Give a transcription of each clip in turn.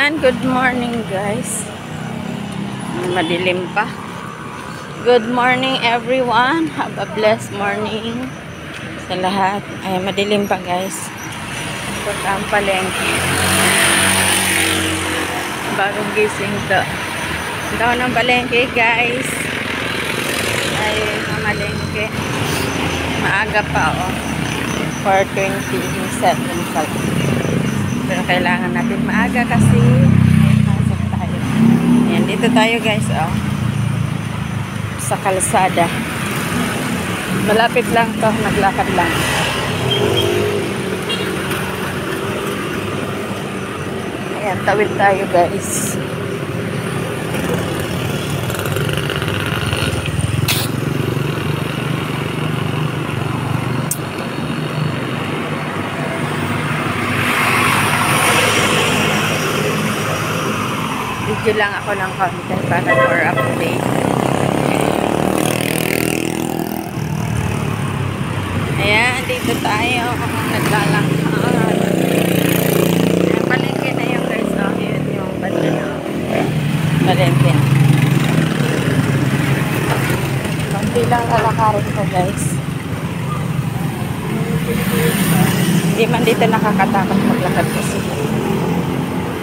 Ayan, good morning guys. Madilim pa. Good morning everyone. Have a blessed morning sa lahat. Ayan, madilim pa guys. Punta ang palengke. Bagong gising to. Punta ng palengke guys. Ay, mamalengke. Maaga pa oh. 4:27 pa. Pero kailangan natin maaga kasi pasok tayo. Ayan, dito tayo guys, oh. Sa kalsada. Malapit lang to, naglakad lang. Ayan, tawid tayo guys. Video lang ako ng content para for update. Ayan, dito tayo. Naglalakad. Ayan, palengke na yung guys. Oh, yun yung banda na. Palengke. Kunti lang lalakarin ko guys. Hindi man dito nakakatakot maglakad kasi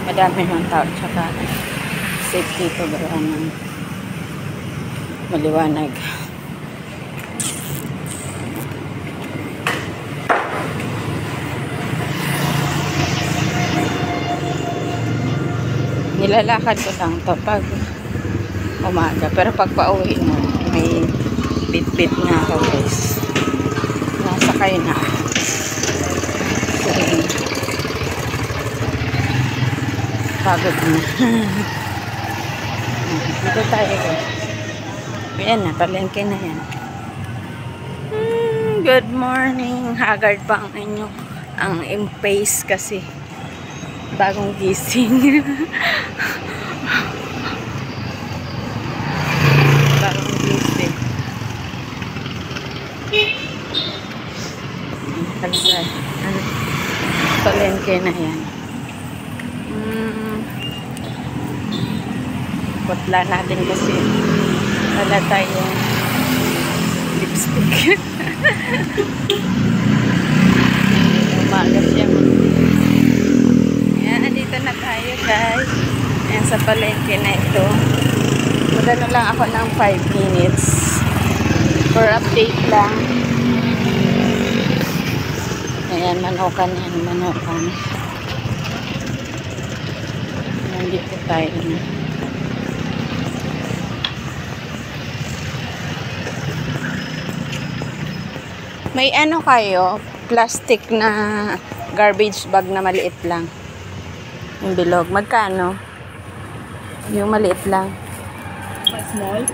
madami ng tao. Tsaka safety to ng maliwanag. Nilalakad ko lang to pag umaga. Pero pag pauwi mo, may bit-bit na ako guys. Nasakay na ako. Pagod na. Dito tayo guys. Ayan na, palengke na yan. Good morning. Haggard pa ang inyo. Ang in-face kasi. Bagong gising. Bagong gising. Palengke na yan. Putla natin kasi wala tayong lipstick. Umaga siya. Ayan, dito na tayo guys. Ayan, sa palengke na ito. Magano lang ako ng 5 minutes for update lang. Ayan, manokan yan, manokan. Nandito tayo na. May ano kayo, plastic na garbage bag na maliit lang. Yung bilog. Magkano? Yung maliit lang. Small?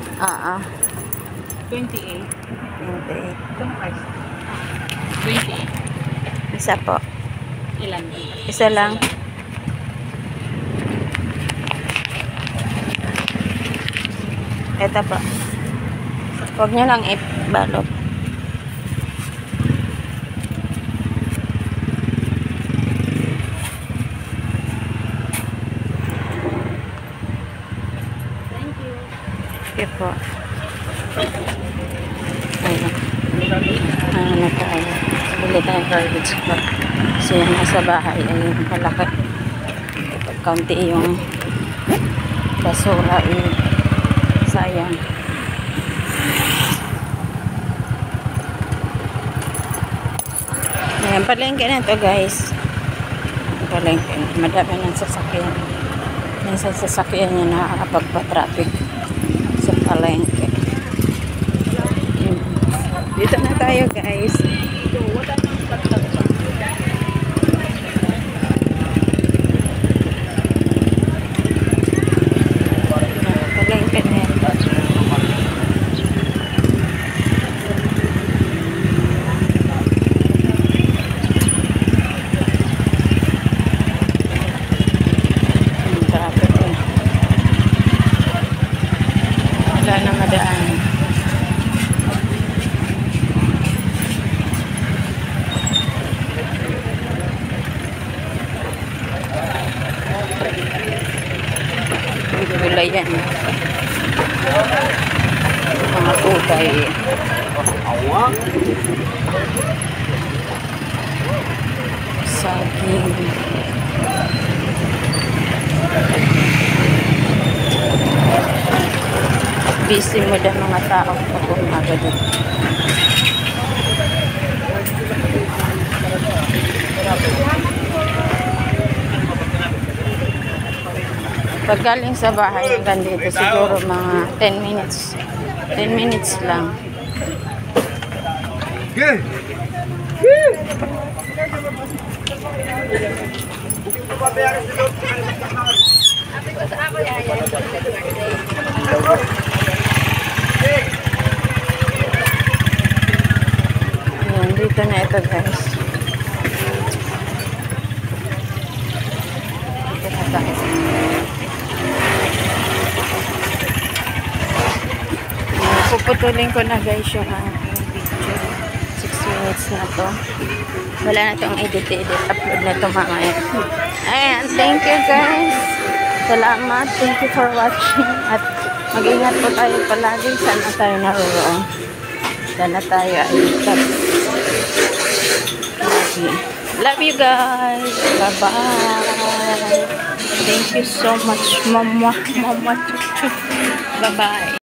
28. 28. Ito na price? 28. Isa po. Ilan? Isa lang. Ito po. Huwag nyo lang ibalot. Okay po. Ayun. Ano tayo. Bili tayong garbage po. Kasi yung nasa bahay ay malaki. Pag kaunti yung basura ay sayang. Ayan, palengke na ito guys. Palengke. Madami ng sasakyan. Minsan sasakyan niya nakakapagpa-traffic sa palengke. Dito na tayo guys. Palengke na yan. Wala na madaan. gulayan. Mga kulay. Saging. Busy mo din mga tao pag umaga dito. Pag galing sa bahay hanggang dito siguro mga 10 minutes. 10 minutes lang. Ayan, dito na ito guys. Dito na tayo. Puputulin ko na guys yung aking video. 6 minutes na to. Wala na itong edit. Upload na ito mamaya. Ayan, thank you guys. Salamat. Thank you for watching. At mag-ingat po tayo palagi. Sana tayo naroon. Sana tayo ay love you guys. Bye-bye. Thank you so much, mama. Bye-bye.